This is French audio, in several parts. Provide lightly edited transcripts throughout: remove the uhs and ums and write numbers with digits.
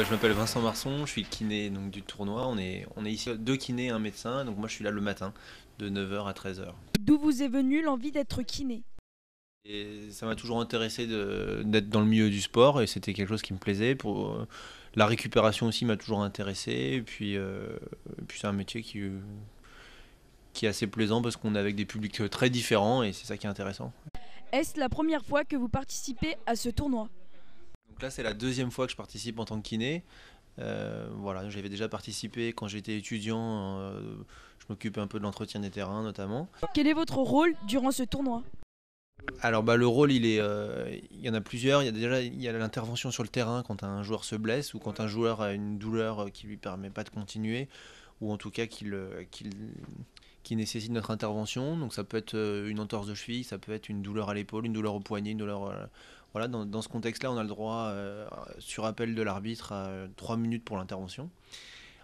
Je m'appelle Vincent Marson, je suis kiné donc, du tournoi. On est ici deux kinés et un médecin, donc moi je suis là le matin de 9h à 13h. D'où vous est venue l'envie d'être kiné? Et ça m'a toujours intéressé d'être dans le milieu du sport et c'était quelque chose qui me plaisait. La récupération aussi m'a toujours intéressé et puis c'est un métier qui est assez plaisant parce qu'on est avec des publics très différents et c'est ça qui est intéressant. Est-ce la première fois que vous participez à ce tournoi? Donc là c'est la deuxième fois que je participe en tant que kiné. Voilà, j'avais déjà participé quand j'étais étudiant, je m'occupais un peu de l'entretien des terrains notamment. Quel est votre rôle durant ce tournoi? Alors le rôle il y en a plusieurs. Il y a l'intervention sur le terrain quand un joueur se blesse ou quand un joueur a une douleur qui lui permet pas de continuer ou en tout cas qui nécessite notre intervention. Donc ça peut être une entorse de cheville, ça peut être une douleur à l'épaule, une douleur au poignet, une douleur voilà, dans ce contexte-là, on a le droit, sur appel de l'arbitre, à 3 minutes pour l'intervention.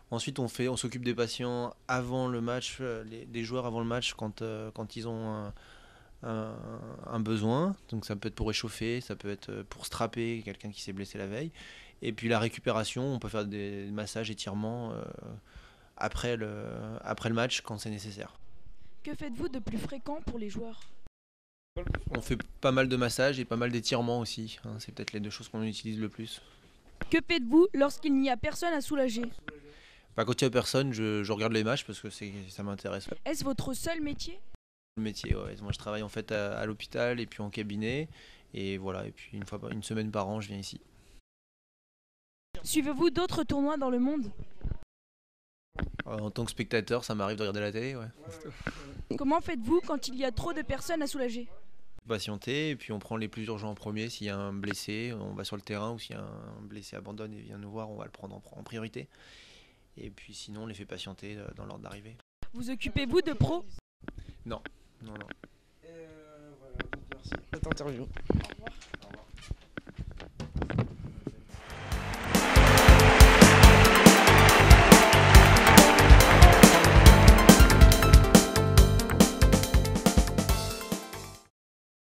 Ensuite, on s'occupe des patients avant le match, des joueurs avant le match quand ils ont un, un besoin. Donc ça peut être pour réchauffer, ça peut être pour strapper quelqu'un qui s'est blessé la veille. Et puis la récupération, on peut faire des massages, étirements après le match quand c'est nécessaire. Que faites-vous de plus fréquent pour les joueurs? On fait pas mal de massages et pas mal d'étirements aussi, hein. C'est peut-être les deux choses qu'on utilise le plus. Que faites-vous lorsqu'il n'y a personne à soulager? Quand il n'y a personne, je regarde les matchs parce que ça m'intéresse. Est-ce votre seul métier? Le métier, ouais. Moi je travaille en fait à l'hôpital et puis en cabinet. Et voilà, et puis une semaine par an, je viens ici. Suivez-vous d'autres tournois dans le monde? En tant que spectateur, ça m'arrive de regarder la télé, ouais. Comment faites-vous quand il y a trop de personnes à soulager? Patienter, et puis on prend les plus urgents en premier. S'il y a un blessé, on va sur le terrain, ou s'il y a un blessé abandonne et vient nous voir, on va le prendre en priorité. Et puis sinon, on les fait patienter dans l'ordre d'arrivée. Vous occupez-vous de pros? Non, non, non. Voilà, merci pour cette interview. Au revoir.